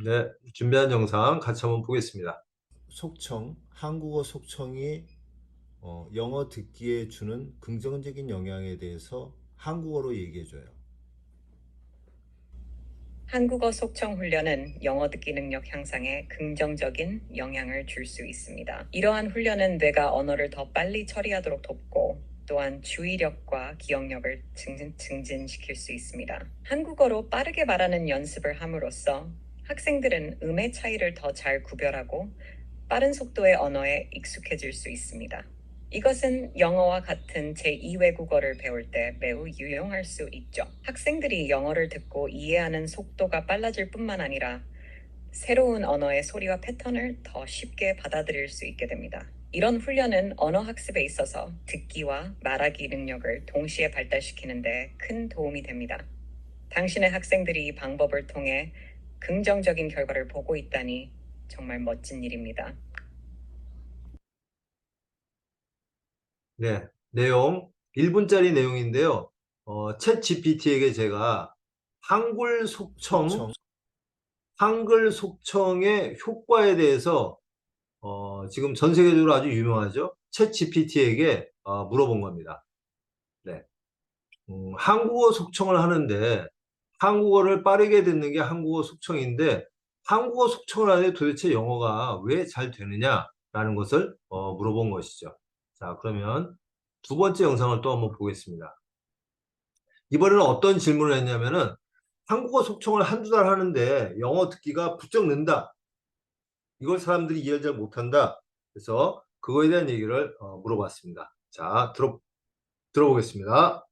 네, 준비한 영상 같이 한번 보겠습니다. 속청, 한국어 속청이 영어 듣기에 주는 긍정적인 영향에 대해서 한국어로 얘기해줘요. 한국어 속청 훈련은 영어 듣기 능력 향상에 긍정적인 영향을 줄 수 있습니다. 이러한 훈련은 뇌가 언어를 더 빨리 처리하도록 돕고 또한 주의력과 기억력을 증진시킬 수 있습니다. 한국어로 빠르게 말하는 연습을 함으로써 학생들은 음의 차이를 더 잘 구별하고 빠른 속도의 언어에 익숙해질 수 있습니다. 이것은 영어와 같은 제2외국어를 배울 때 매우 유용할 수 있죠. 학생들이 영어를 듣고 이해하는 속도가 빨라질 뿐만 아니라 새로운 언어의 소리와 패턴을 더 쉽게 받아들일 수 있게 됩니다. 이런 훈련은 언어 학습에 있어서 듣기와 말하기 능력을 동시에 발달시키는 데 큰 도움이 됩니다. 당신의 학생들이 이 방법을 통해 긍정적인 결과를 보고 있다니 정말 멋진 일입니다. 네, 내용 1분짜리 내용인데요. 챗 GPT에게 제가 한글 속청, 속청, 한글 속청의 효과에 대해서 지금 전 세계적으로 아주 유명하죠. 챗 GPT에게 물어본 겁니다. 네, 한국어 속청을 하는데 한국어를 빠르게 듣는 게 한국어 속청인데 한국어 속청을 하는데 도대체 영어가 왜 잘 되느냐라는 것을 물어본 것이죠. 자, 그러면 두 번째 영상을 또 한번 보겠습니다. 이번에는 어떤 질문을 했냐면은 한국어 속청을 한두 달 하는데 영어 듣기가 부쩍 는다. 이걸 사람들이 이해를 잘 못한다. 그래서 그거에 대한 얘기를 물어봤습니다. 자, 들어보겠습니다.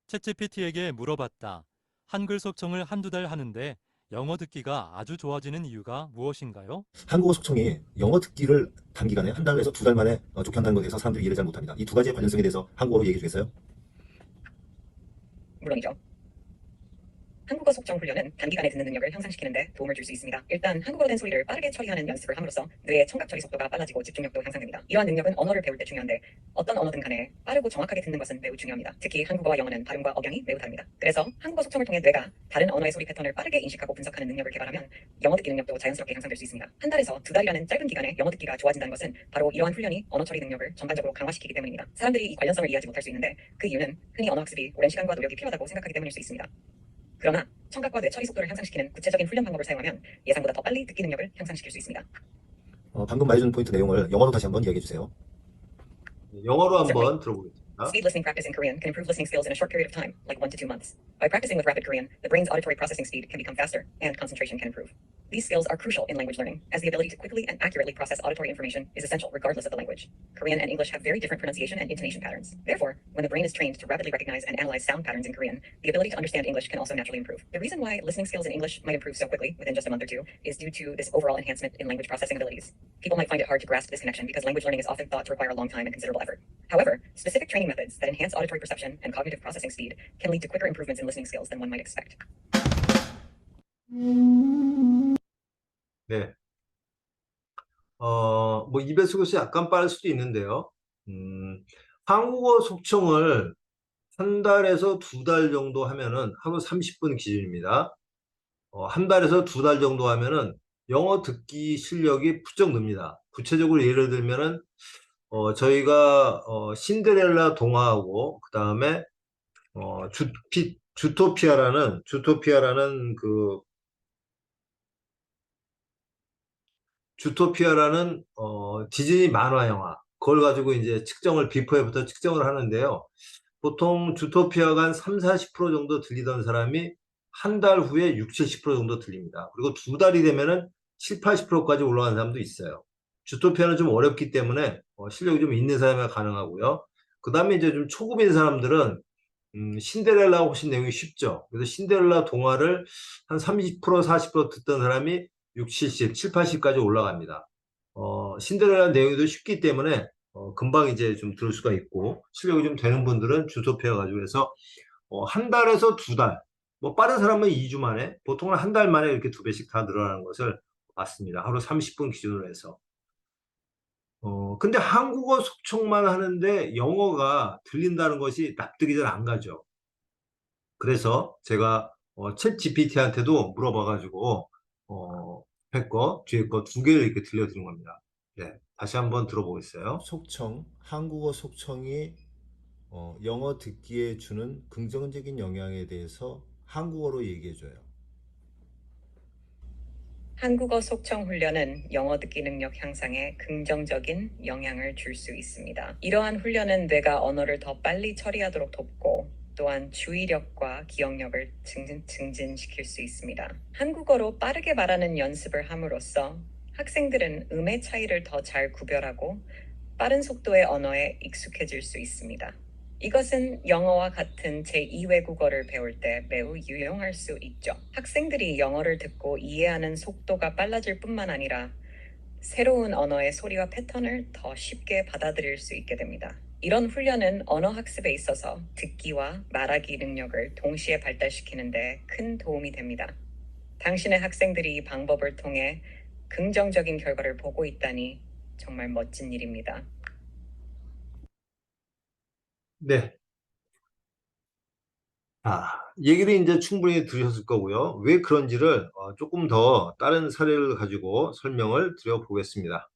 챗GPT에게 물어봤다. 한글 속청을 한두 달 하는데 영어 듣기가 아주 좋아지는 이유가 무엇인가요? 한국어 속청이 영어 듣기를 단기간에 한 달에서 두 달 만에 좋게 한다는 것에 대해서 사람들이 이해를 잘 못합니다. 이 두 가지의 관련성에 대해서 한국어로 얘기해 주겠어요? 물론이죠. 한국어 속정 훈련은 단기간에 듣는 능력을 향상시키는 데 도움을 줄 수 있습니다. 일단 한국어로 된 소리를 빠르게 처리하는 연습을 함으로써 뇌의 청각 처리 속도가 빨라지고 집중력도 향상됩니다. 이러한 능력은 언어를 배울 때 중요한데 어떤 언어든 간에 빠르고 정확하게 듣는 것은 매우 중요합니다. 특히 한국어와 영어는 발음과 억양이 매우 다릅니다. 그래서 한국어 속청을 통해 뇌가 다른 언어의 소리 패턴을 빠르게 인식하고 분석하는 능력을 개발하면 영어 듣기 능력도 자연스럽게 향상될 수 있습니다. 한 달에서 두 달이라는 짧은 기간에 영어 듣기가 좋아진다는 것은 바로 이러한 훈련이 언어 처리 능력을 전반적으로 강화시키기 때문입니다. 사람들이 이 관련성을 이해하지 못할 수 있는데 그 이유는 흔히 언어 학습이 오랜 시간과 노력이 필요하다고 생각하기 때문일 수 있습니다. 그러나 청각과 뇌 처리 속도를 향상시키는 구체적인 훈련 방법을 사용하면 예상보다 더 빨리 듣기 능력을 향상시킬 수 있습니다. 방금 말해준 포인트 내용을 영어로 다시 한번 이야기해 주세요. 영어로 Certainly. 한번 들어보겠습니다. Speed listening practice in Korean can improve listening skills in a short period of time, like 1 to 2 months. By practicing with rapid Korean, the brain's auditory processing speed can become faster, and concentration can improve. These skills are crucial in language learning, as the ability to quickly and accurately process auditory information is essential regardless of the language. Korean and English have very different pronunciation and intonation patterns. Therefore, when the brain is trained to rapidly recognize and analyze sound patterns in Korean, the ability to understand English can also naturally improve. The reason why listening skills in English might improve so quickly, within just a month or two, is due to this overall enhancement in language processing abilities. People might find it hard to grasp this connection because language learning is often thought to require a long time and considerable effort. However, specific training methods that enhance auditory perception and cognitive processing speed can lead to quicker improvements in listening skills than one might expect. 네. 뭐 입에 수것이 약간 빠를 수도 있는데요. 한국어 속청을 한 달에서 두 달 정도 하면은 하루 30분 기준입니다. 한 달에서 두 달 정도 하면은 영어 듣기 실력이 부쩍 늡니다. 구체적으로 예를 들면은 저희가 신데렐라 동화하고 그다음에 주토피아라는 디즈니 만화 영화 그걸 가지고 이제 측정을 비포에부터 측정을 하는데요. 보통 주토피아가 한 3, 40% 정도 들리던 사람이 한 달 후에 6, 70% 정도 들립니다. 그리고 두 달이 되면은 7, 80%까지 올라가는 사람도 있어요. 주토피아는 좀 어렵기 때문에 실력이 좀 있는 사람이 가능하고요. 그 다음에 이제 좀 초급인 사람들은 신데렐라가 훨씬 내용이 쉽죠. 그래서 신데렐라 동화를 한 30%, 40% 듣던 사람이 6, 70, 7, 80까지 올라갑니다. 신데렐라 내용이 더 쉽기 때문에 금방 이제 좀 들을 수가 있고 실력이 좀 되는 분들은 주토피아 가지고 해서 한 달에서 두 달, 뭐 빠른 사람은 2주 만에, 보통은 한 달 만에 이렇게 두 배씩 다 늘어나는 것을 봤습니다. 하루 30분 기준으로 해서. 근데 한국어 속청만 하는데 영어가 들린다는 것이 납득이 잘 안 가죠. 그래서 제가 챗 GPT한테도 물어봐가지고 했고 뒤에 거 두 개를 이렇게 들려드린 겁니다. 네, 다시 한번 들어보겠어요. 속청, 한국어 속청이 영어 듣기에 주는 긍정적인 영향에 대해서 한국어로 얘기해줘요. 한국어 속청 훈련은 영어 듣기 능력 향상에 긍정적인 영향을 줄 수 있습니다. 이러한 훈련은 뇌가 언어를 더 빨리 처리하도록 돕고 또한 주의력과 기억력을 증진시킬 수 있습니다. 한국어로 빠르게 말하는 연습을 함으로써 학생들은 음의 차이를 더 잘 구별하고 빠른 속도의 언어에 익숙해질 수 있습니다. 이것은 영어와 같은 제2외국어를 배울 때 매우 유용할 수 있죠. 학생들이 영어를 듣고 이해하는 속도가 빨라질 뿐만 아니라 새로운 언어의 소리와 패턴을 더 쉽게 받아들일 수 있게 됩니다. 이런 훈련은 언어 학습에 있어서 듣기와 말하기 능력을 동시에 발달시키는 데 큰 도움이 됩니다. 당신의 학생들이 이 방법을 통해 긍정적인 결과를 보고 있다니 정말 멋진 일입니다. 네. 얘기를 이제 충분히 들으셨을 거고요. 왜 그런지를 조금 더 다른 사례를 가지고 설명을 드려보겠습니다.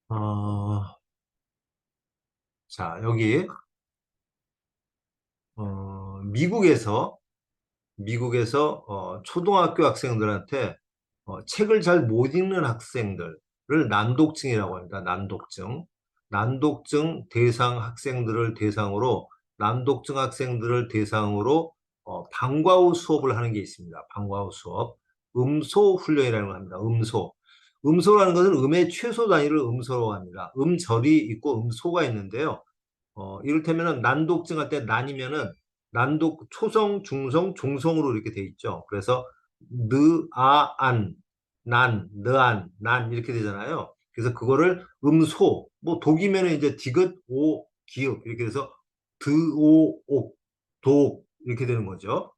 어, 자, 여기 미국에서 초등학교 학생들한테 책을 잘 못 읽는 학생들을 난독증이라고 합니다. 난독증 대상 학생들을 대상으로 난독증 학생들을 대상으로 방과 후 수업을 하는 게 있습니다. 방과 후 수업. 음소 훈련이라는 걸 합니다. 음소라는 것은 음의 최소 단위를 음소라고 합니다. 음절이 있고 음소가 있는데요. 이를테면은 난독증 할 때 난이면은 난독 초성, 중성, 종성으로 이렇게 돼 있죠. 그래서 느, 아, 안, 난, 느안, 난 이렇게 되잖아요. 그래서 그거를 음소, 뭐 독이면은 이제 디귿, 오, 기읍 이렇게 해서 드, 오, 옥, 독 이렇게 되는 거죠.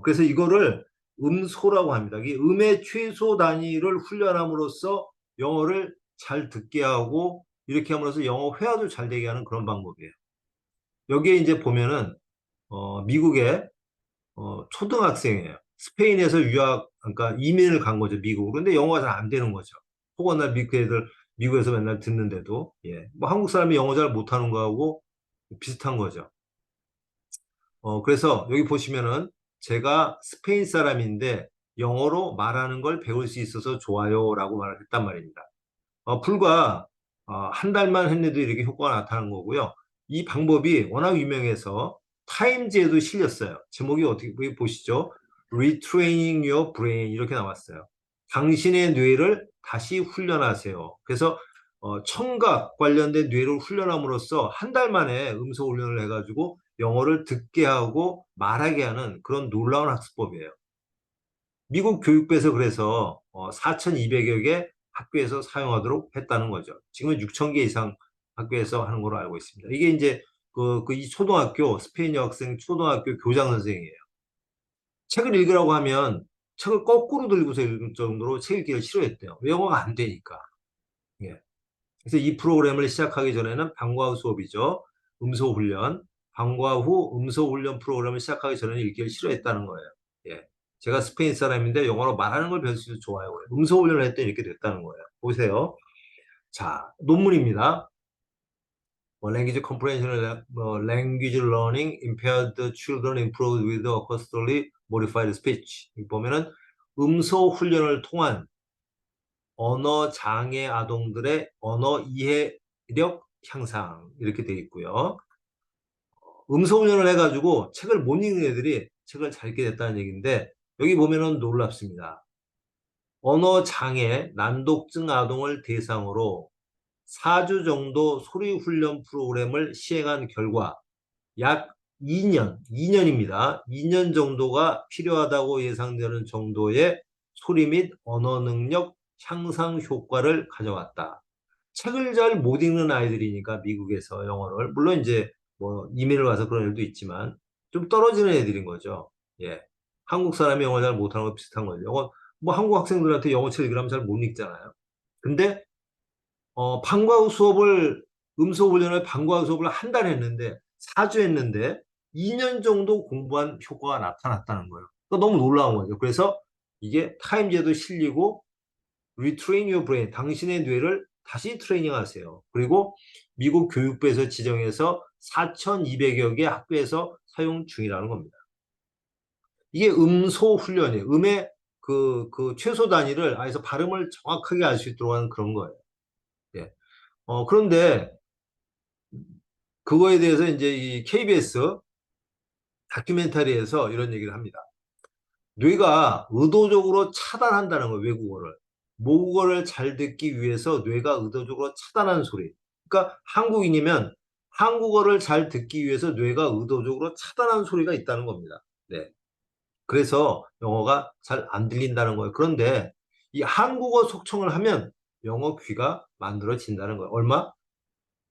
그래서 이거를 음소라고 합니다. 이 음의 최소 단위를 훈련함으로써 영어를 잘 듣게 하고 이렇게 함으로써 영어 회화도 잘 되게 하는 그런 방법이에요. 여기에 이제 보면은 미국의 초등학생이에요. 스페인에서 유학, 그러니까 이민을 간 거죠, 미국으로. 근데 영어가 잘 안 되는 거죠. 혹은 날 미국 애들 미국에서 맨날 듣는데도 예, 뭐 한국 사람이 영어 잘 못하는 거하고 비슷한 거죠. 그래서 여기 보시면은 제가 스페인 사람인데 영어로 말하는 걸 배울 수 있어서 좋아요라고 말을 했단 말입니다. 불과 한 달만 했는데도 이렇게 효과가 나타난 거고요. 이 방법이 워낙 유명해서 타임즈에도 실렸어요. 제목이 어떻게 보시죠? Retraining Your Brain 이렇게 나왔어요. 당신의 뇌를 다시 훈련하세요. 그래서 청각 관련된 뇌를 훈련함으로써 한 달 만에 음소 훈련을 해가지고 영어를 듣게 하고 말하게 하는 그런 놀라운 학습법이에요. 미국 교육부에서 그래서 4,200여 개 학교에서 사용하도록 했다는 거죠. 지금은 6,000개 이상 학교에서 하는 걸로 알고 있습니다. 이게 이제 이 초등학교 스페인 여학생 초등학교 교장 선생이에요. 책을 읽으라고 하면 책을 거꾸로 들고서 읽을 정도로 책 읽기를 싫어했대요. 영어가 안 되니까. 예. 그래서 이 프로그램을 시작하기 전에는 방과 후 수업이죠. 음소 훈련, 방과 후 음소 훈련 프로그램을 시작하기 전에는 읽기를 싫어했다는 거예요. 예. 제가 스페인 사람인데 영어로 말하는 걸 배울 수 있어서 좋아요. 음소 훈련을 했더니 이렇게 됐다는 거예요. 보세요. 자, 논문입니다. Language comprehension, language learning impaired children improved with acoustically modified speech. 보면은 음소 훈련을 통한 언어 장애 아동들의 언어 이해력 향상 이렇게 돼 있고요. 음소 훈련을 해가지고 책을 못 읽는 애들이 책을 잘 읽게 됐다는 얘기인데 여기 보면은 놀랍습니다. 언어 장애 난독증 아동을 대상으로 4주 정도 소리 훈련 프로그램을 시행한 결과 약 2년입니다. 2년 정도가 필요하다고 예상되는 정도의 소리 및 언어 능력 향상 효과를 가져왔다. 책을 잘 못 읽는 아이들이니까 미국에서 영어를 물론 이제 뭐 이민을 와서 그런 일도 있지만 좀 떨어지는 애들인 거죠. 예. 한국 사람이 영어 잘 못하는 거 비슷한 거죠. 뭐 한국 학생들한테 영어 책 읽으라면 잘 못 읽잖아요. 근데 방과 후 수업을 음소 훈련을 방과후 수업을 한 달 했는데 4주 했는데 2년 정도 공부한 효과가 나타났다는 거예요. 그러니까 너무 놀라운 거죠. 그래서 이게 타임제도 실리고 retrain your brain, 당신의 뇌를 다시 트레이닝 하세요. 그리고 미국 교육부에서 지정해서 4,200여 개 학교에서 사용 중이라는 겁니다. 이게 음소 훈련이에요. 음의 그 최소 단위를 아에서 발음을 정확하게 알 수 있도록 하는 그런 거예요. 예. 그런데 그거에 대해서 이제 이 KBS 다큐멘터리에서 이런 얘기를 합니다. 뇌가 의도적으로 차단한다는 거예요, 외국어를. 모국어를 잘 듣기 위해서 뇌가 의도적으로 차단하는 소리. 그러니까 한국인이면 한국어를 잘 듣기 위해서 뇌가 의도적으로 차단하는 소리가 있다는 겁니다. 네. 그래서 영어가 잘 안 들린다는 거예요. 그런데 이 한국어 속청을 하면 영어 귀가 만들어진다는 거예요. 얼마?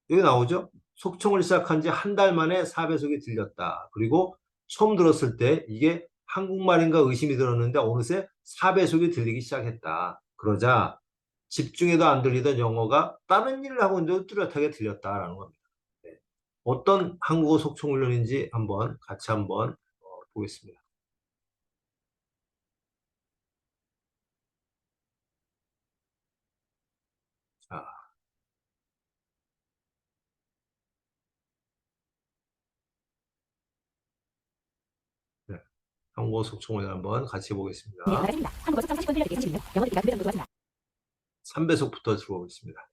여기 나오죠? 속청을 시작한 지 한 달 만에 4배속이 들렸다. 그리고 처음 들었을 때 이게 한국말인가 의심이 들었는데 어느새 4배속이 들리기 시작했다. 그러자 집중해도 안 들리던 영어가 다른 일을 하고 있는데도 뚜렷하게 들렸다라는 겁니다. 네. 어떤 한국어 속청 훈련인지 같이 한번 보겠습니다. 자, 네. 한국어 속청 훈련 한번 같이 보겠습니다. 한국어 속청 40분 흘려듣기 30분, 영어 듣기가 2배 정도 좋아진다. 3배속부터 들어보겠습니다.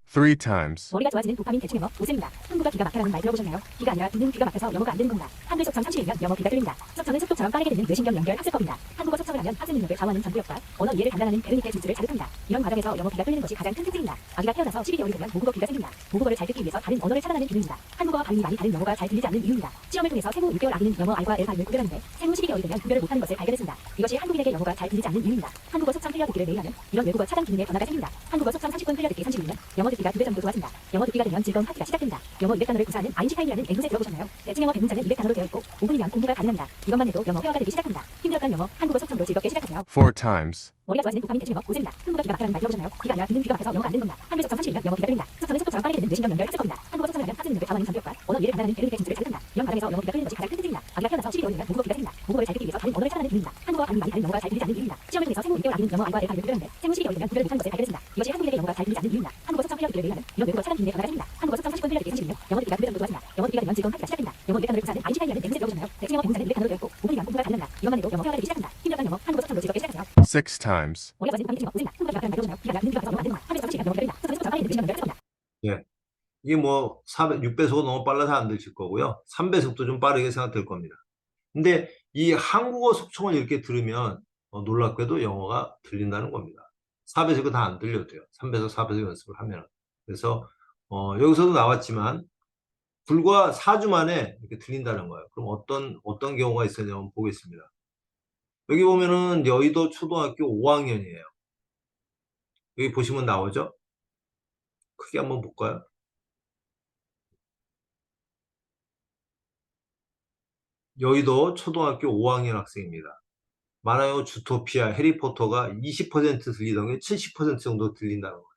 3 times. 머리가 좋아지는 도파민 대충 영어 오쌤입니다. 한국어 기가 막혀라는 말 들어보셨나요? 귀가 아니라 듣는 귀가 막혀서 영어가 안 되는 겁니다. 한글 속청 30이면 영어 귀가 들립니다. 속청은 속도처럼 빠르게 듣는 뇌신경 연결 학습법입니다. 한국어 속청을 하면 학습 능력을 강화하는 전투력과 언어 이해를 담당하는 베르니케 주스를 자극합니다. 이런 과정에서 영어 귀가 뚫리는 것이 가장 큰 특징입니다. 아기가 태어나서 12개월이 되면 모국어 귀가 생깁니다. 모국어를 잘 듣기 위해서 다른 언어를 차단하는 기능입니다. 한국어와 발음이 많이 다른 영어가 잘 들리지 않는 이유입니다. 시험을 통해서 생후 6개월 아기는 영어 I과 L 발음을 구별하는데 생후 12개월이 되면 구별을 못하는 것을 발견했습니다. 이것이 한국인에게 영어가 잘 들리지 않는 이유입니다. 한국어 속청 흘려듣기를 매일 하면 이런 외국어 차단 기능에 변화가 생깁니다. 한국어 속청 30분 흘려듣기 30분이면 영어 듣기가 2배 정도 좋아진다. 영어 듣기가 되면 즐거운 파티가 시작됩니다. 영어 200단어를 구사하는 아인슈타인이라는 앵무새 들어보셨나요? 대충 영어 100문장은 200단어로 되어 있고 5분이면 공부가 가능합니다. 이것만 해도 영어 회화가 되기 시작합니다. 힘들었던 영어 한국어 속청으로 즐겁게 시작하세요. 4 times. 머리가 좋아지는 도파민 대충 영어 오쌤입니다. 흥부가 귀가 막혀라는 말 들어보셨나요? 귀가 아니라 듣는 귀가 막혀서 영어가 안 되는 겁니다. 한글 속청 30이면 영어 귀가 들립니다. 속청은 속도처럼 빠르게 듣는 뇌신경 연결 학습법입니다. 한국어 속청을 하면 학습 능력을 강화하는 전투력과 언어 이해를 담당하는 베르니케 주스를 자극합니다. 이런 과정에서 영어 귀가 뚫리는 것이 가장 큰 특징입니다. 아기가 태어나서 12개월이면 모국어 귀가 생깁니다. 모국어를 잘 듣기 위해서 다른 언어를 차단하는 기능입니다. 한국어와 발음이 많이 다른 영어가 잘 들리지 않는 이유입니다. 시험을 통해서 생후 6개월 아기는 영어 I과 L 발음을 구별하는데 생후 12개월이 되면 구별을 못하는 것을 발견했습니다. 이것이 한국인에게 영어가 잘 들리지 않는 이유입니다. 한국어 속청 흘려듣기를 매일 하면 이런 외국어 차단 기능에 변화가 생깁니다. 한국어 속청 30분 흘려듣기 30분이면 영어 듣기가 2배 정도 좋아진다. 영어 듣기가 되면 즐거운 파티가 시작됩니다. 영어 200단어를 구사하는 아인슈타인이라는 앵무새 들어보셨나요? 대충 영어 100문장은 200단어로 되어 있고 5분이면 공부가 가능합니다. 이것만 해도 영어 회화가 되기 시작합니다. 힘들었던 영어 한국어 속청으로 즐겁게 시작하세요. 6 times. 머리가 좋아지는 도파민 대충 영어 오쌤입니다. 흥부가 귀가 막혀라는 말 들어보셨나요? 귀가 아니라 듣는 귀가 막혀서 영어가 안 되는 겁니다. 한글 속청 30이면 영어 귀가 들립니다. 속청은 속도처럼 빠르게 듣는 뇌신경 연결 학습법입니다. 예. 이게 뭐 6배속은 너무 빨라서 안 들릴 거고요. 3배속도 좀 빠르게 생각될 겁니다. 근데 이 한국어 속청을 이렇게 들으면 놀랍게도 영어가 들린다는 겁니다. 4배속은 다 안 들려도 돼요. 3배속, 4배속 연습을 하면. 그래서 여기서도 나왔지만 불과 4주 만에 이렇게 들린다는 거예요. 그럼 어떤 경우가 있었냐 한번 보겠습니다. 여기 보면은 여의도 초등학교 5학년이에요. 여기 보시면 나오죠? 크게 한번 볼까요? 여의도 초등학교 5학년 학생입니다. 만화영화 주토피아, 해리포터가 20% 들리던 게 70% 정도 들린다는 거예요.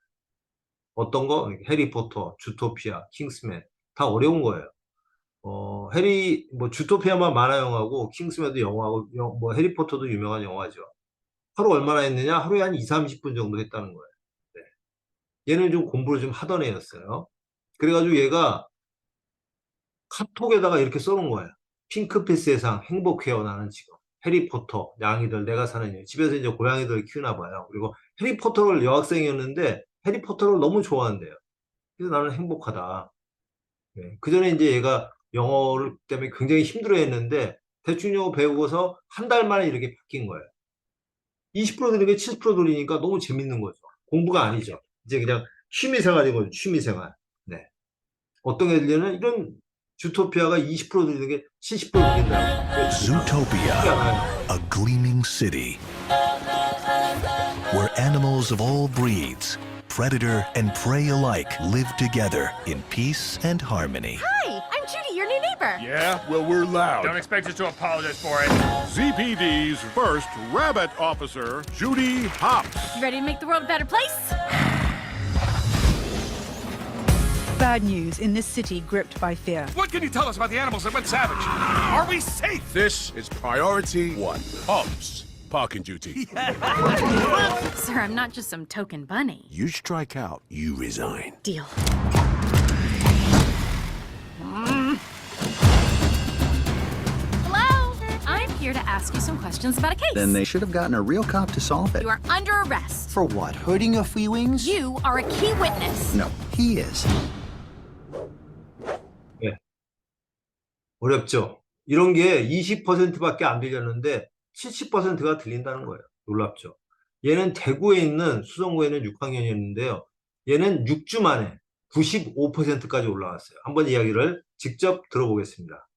어떤 거? 해리포터, 주토피아, 킹스맨 다 어려운 거예요. 주토피아만 만화영화고 킹스맨도 영화고 뭐 해리포터도 유명한 영화죠. 하루 얼마나 했느냐? 하루에 한 2, 30분 정도 했다는 거예요. 네. 얘는 좀 공부를 좀 하던 애였어요. 그래가지고 얘가 카톡에다가 이렇게 써놓은 거예요. 핑크빛 세상 행복해요 나는 지금. 해리포터, 양이들, 내가 사는 일. 집에서 이제 고양이들을 키우나 봐요. 그리고 해리포터를 여학생이었는데 해리포터를 너무 좋아한대요. 그래서 나는 행복하다. 네. 그 전에 이제 얘가 영어를 때문에 굉장히 힘들어했는데 대충 영어 배우고서 한 달 만에 이렇게 바뀐 거예요. 20% 들리게 70% 돌리니까 너무 재밌는 거죠. 공부가 아니죠. 이제 그냥 취미생활이거든요. 취미생활. 네. 어떤 게 들리는 이런 주토피아가 20% 들리는 게 70% 들린다. Zootopia, a gleaming city where animals of all breeds, predator and prey alike, live together in peace and harmony. Hi, I'm Judy, your new neighbor. Yeah, well, we're loud. Don't expect us to apologize for it. ZPD's first rabbit officer, Judy Hopps. You ready to make the world a better place? bad news in this city gripped by fear. What can you tell us about the animals that went savage? Are we safe? This is priority one. Pubs. Parking duty. Sir, I'm not just some token bunny. You strike out, you resign. Deal. Hello? I'm here to ask you some questions about a case. Then they should have gotten a real cop to solve it. You are under arrest. For what? Hurting your feelings? You are a key witness. No, he is. 어렵죠? 이런 게 20%밖에 안 들렸는데 70%가 들린다는 거예요. 놀랍죠? 얘는 대구에 있는 수성구에 있는 6학년이었는데요. 얘는 6주 만에 95%까지 올라왔어요. 한번 이야기를 직접 들어보겠습니다.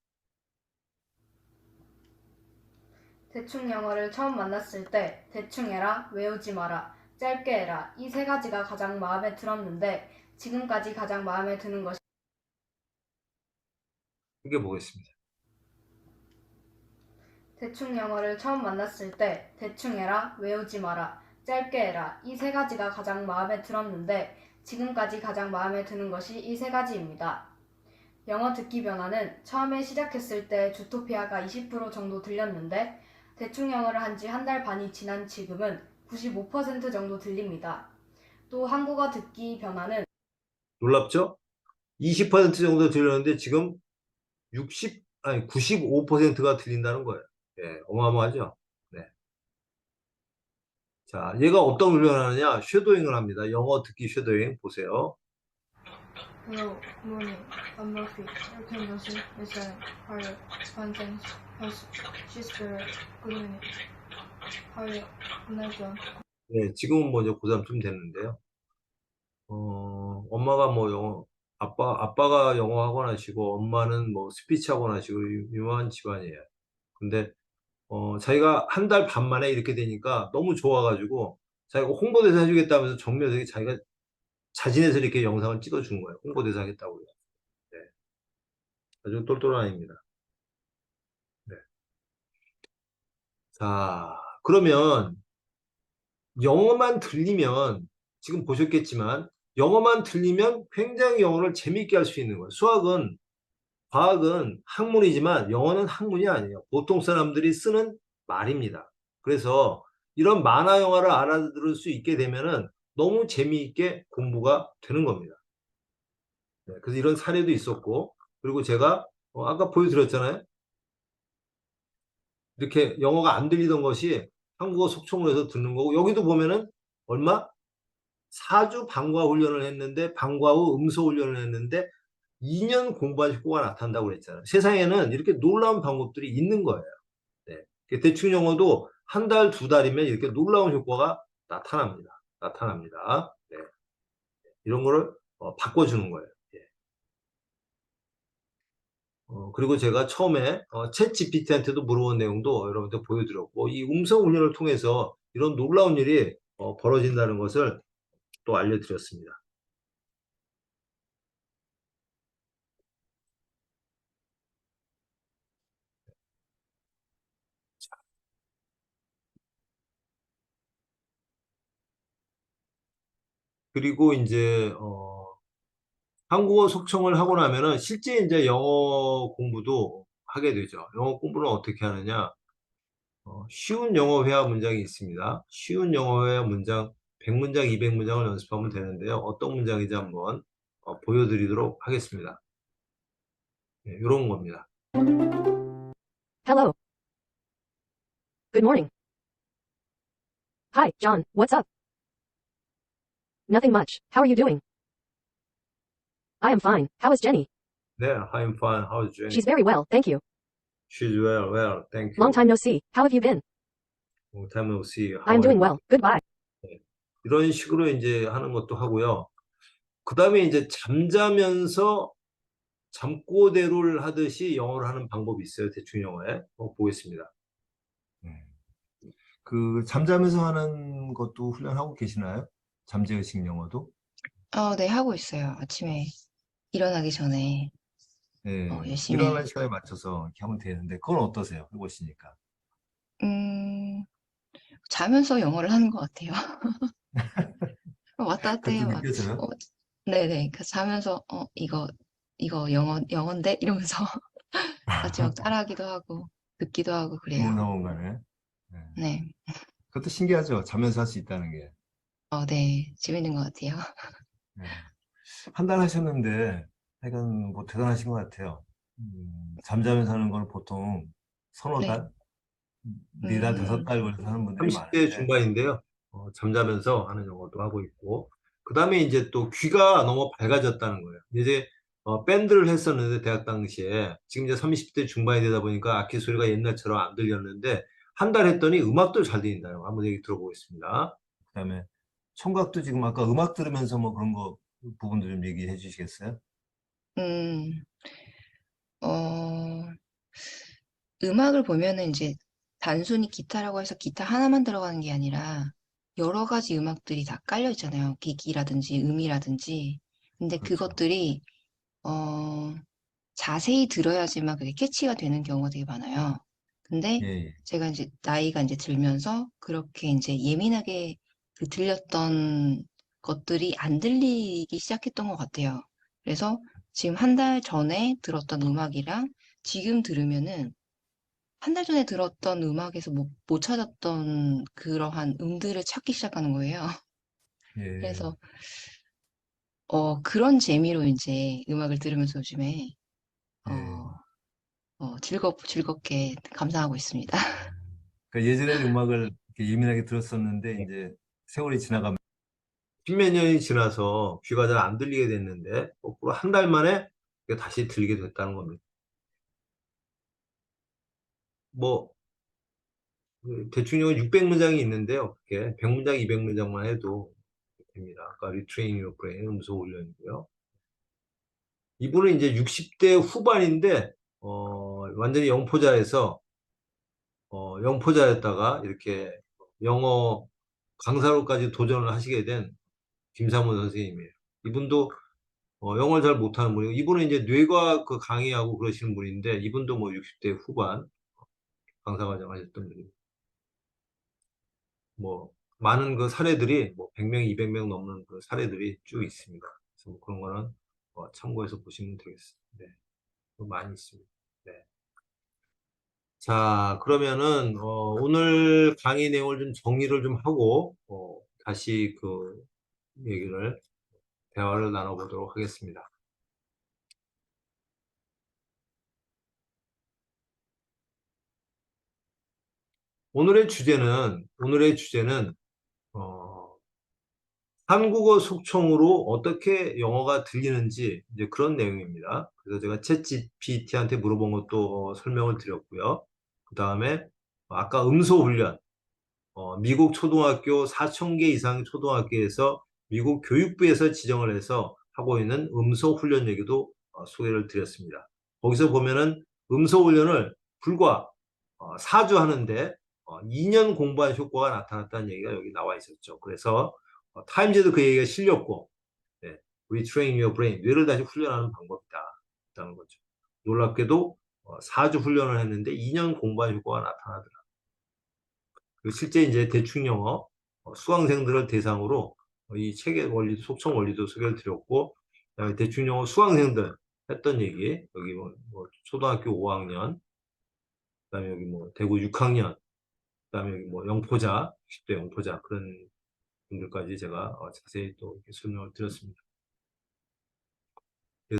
대충 영어를 처음 만났을 때 대충 해라, 외우지 마라, 짧게 해라 이 세 가지가 가장 마음에 들었는데 지금까지 가장 마음에 드는 것이 이게 보겠습니다. 대충 영어를 처음 만났을 때 대충 해라, 외우지 마라, 짧게 해라 이 세 가지가 가장 마음에 들었는데 지금까지 가장 마음에 드는 것이 이 세 가지입니다. 영어 듣기 변화는 처음에 시작했을 때 주토피아가 20% 정도 들렸는데 대충 영어를 한 지 한 달 반이 지난 지금은 95% 정도 들립니다. 또 한국어 듣기 변화는 놀랍죠? 20% 정도 들렸는데 지금 95%가 들린다는 거예요. 예, 어마어마하죠? 네. 자, 얘가 어떤 훈련을 하느냐? 쉐도잉을 합니다. 영어 듣기 쉐도잉 보세요. Hello, morning, I'm Murphy. Your tendency is that higher, fine things, house, sister, good evening. higher, nice one. 네, 지금은 뭐 이제 고3쯤 됐는데요. 엄마가 뭐 영어, 아빠가 영어 학원 하시고, 엄마는 뭐 스피치 학원 하시고, 유명한 집안이에요. 근데, 자기가 한 달 반 만에 이렇게 되니까 너무 좋아가지고, 자기가 홍보대사 해주겠다면서 정면에 자기가 자진해서 이렇게 영상을 찍어준 거예요. 홍보대사 하겠다고요. 네. 아주 똘똘한 아이입니다. 네. 자, 그러면 영어만 들리면 지금 보셨겠지만 영어만 들리면 굉장히 영어를 재미있게 할 수 있는 거예요. 수학은, 과학은 학문이지만 영어는 학문이 아니에요. 보통 사람들이 쓰는 말입니다. 그래서 이런 만화 영화를 알아들을 수 있게 되면은 너무 재미있게 공부가 되는 겁니다. 네, 그래서 이런 사례도 있었고, 그리고 제가 아까 보여드렸잖아요. 이렇게 영어가 안 들리던 것이 한국어 속청을 해서 듣는 거고, 여기도 보면은 얼마? 4주 방과 훈련을 했는데, 방과 후 음소 훈련을 했는데 2년 공부한 효과가 나타난다고 그랬잖아요. 세상에는 이렇게 놀라운 방법들이 있는 거예요. 네. 대충 영어도 한 달, 두 달이면 이렇게 놀라운 효과가 나타납니다. 네. 이런 거를 바꿔주는 거예요. 예. 그리고 제가 처음에 챗 GPT한테도 물어본 내용도 여러분들 보여드렸고, 이 음성 훈련을 통해서 이런 놀라운 일이 벌어진다는 것을 또 알려드렸습니다. 그리고 이제 한국어 속청을 하고 나면은 실제 이제 영어 공부도 하게 되죠. 영어 공부는 어떻게 하느냐? 쉬운 영어 회화 문장이 있습니다. 쉬운 영어 회화 문장 100문장, 200문장을 연습하면 되는데요. 어떤 문장인지 한번 보여드리도록 하겠습니다. 네, 이런 겁니다. Hello. Good morning. Hi, John. What's up? Nothing much. How are you doing? I am fine. How is Jenny? 네, I'm fine. How is Jenny? She's very well, thank you. She's well, thank you. Long time no see. How have you been? Long time no see. How I am are doing you? well. Goodbye. 이런 식으로 이제 하는 것도 하고요. 그 다음에 이제 잠자면서 잠꼬대로를 하듯이 영어를 하는 방법이 있어요. 대충 영어에. 보겠습니다. 그 잠자면서 하는 것도 훈련하고 계시나요? 잠재의식 영어도? 네, 하고 있어요. 아침에 일어나기 전에 네, 열심히. 일어나는 시간에 맞춰서 이렇게 하면 되는데 그건 어떠세요? 해보시니까. 자면서 영어를 하는 것 같아요. 왔다 갔다 그렇게 해요. 느껴져요? 네네. 그래서 자면서, 이거 영어인데? 이러면서 같이 막 따라하기도 하고, 듣기도 하고 그래요. 공원에. 네. 그것도 신기하죠. 자면서 할 수 있다는 게. 네. 재밌는 것 같아요. 한 달 하셨는데, 하여간 뭐 대단하신 것 같아요. 잠자면서 하는 건 보통 서너 네. 달? 4달, 5달 걸려서 하는 분들이 30대 많은데 중반인데요. 잠자면서 하는 영어도 하고 있고, 그 다음에 이제 또 귀가 너무 밝아졌다는 거예요. 이제 밴드를 했었는데 대학 당시에 지금 이제 30대 중반이 되다 보니까 악기 소리가 옛날처럼 안 들렸는데 한 달 했더니 음악도 잘 들린다요. 한번 얘기 들어보겠습니다. 그다음에 청각도 지금 아까 음악 들으면서 뭐 그런 거 부분도 좀 얘기해 주시겠어요? 음, 어, 음악을 보면은 이제 단순히 기타라고 해서 기타 하나만 들어가는 게 아니라 여러 가지 음악들이 다 깔려 있잖아요. 기기라든지 음이라든지. 근데 그렇죠. 그것들이, 어, 자세히 들어야지만 그게 캐치가 되는 경우가 되게 많아요. 근데 예, 예. 제가 이제 나이가 이제 들면서 그렇게 이제 예민하게 그 들렸던 것들이 안 들리기 시작했던 것 같아요. 그래서 지금 한 달 전에 들었던 음악이랑 지금 들으면은 한 달 전에 들었던 음악에서 못 찾았던 그러한 음들을 찾기 시작하는 거예요. 예. 그래서 그런 재미로 이제 음악을 들으면서 요즘에 예. 즐겁게 감상하고 있습니다. 그러니까 예전에는 음악을 이렇게 예민하게 들었었는데 이제 세월이 지나가면 십몇 년이 지나서 귀가 잘 안 들리게 됐는데 거꾸로 한 달 만에 이게 다시 들리게 됐다는 겁니다. 뭐 대충 600문장이 있는데요. 그게 100문장, 200문장만 해도 됩니다. 아까 Retrain Your Brain 음소 훈련이고요. 이분은 이제 60대 후반인데 완전히 영포자에서 영포자였다가 이렇게 영어 강사로까지 도전을 하시게 된 김사문 선생님이에요. 이분도 영어를 잘 못하는 분이고 이분은 이제 뇌과학 그 강의하고 그러시는 분인데 이분도 뭐 60대 후반 강사과정 하셨던 분이고 뭐 많은 그 사례들이 뭐 100명, 200명 넘는 그 사례들이 쭉 있습니다. 그래서 뭐 그런 거는 참고해서 보시면 되겠습니다. 네, 많이 있습니다. 네. 자, 그러면은 오늘 강의 내용을 좀 정리를 좀 하고 다시 그 얘기를 대화를 나눠보도록 하겠습니다. 오늘의 주제는 한국어 속청으로 어떻게 영어가 들리는지 이제 그런 내용입니다. 그래서 제가 챗GPT한테 물어본 것도 설명을 드렸고요. 그 다음에 아까 음소 훈련, 미국 초등학교 4,000개 이상 초등학교에서 미국 교육부에서 지정을 해서 하고 있는 음소 훈련 얘기도 소개를 드렸습니다. 거기서 보면은 음소 훈련을 불과 4주 하는데 2년 공부한 효과가 나타났다는 얘기가 여기 나와 있었죠. 그래서 타임즈에도 그 얘기가 실렸고, 네, Retrain Your Brain, 뇌를 다시 훈련하는 방법이다. 라는 거죠. 놀랍게도 4주 훈련을 했는데 2년 공부한 효과가 나타나더라. 그리고 실제 이제 대충 영어 수강생들을 대상으로 이 책의 원리도 속성 원리도 소개를 드렸고, 그다음에 대충 영어 수강생들 했던 얘기 여기 뭐 초등학교 5학년, 그다음에 여기 뭐 대구 6학년, 그다음에 여기 뭐 영포자, 10대 영포자 그런 분들까지 제가 자세히 또 이렇게 설명을 드렸습니다.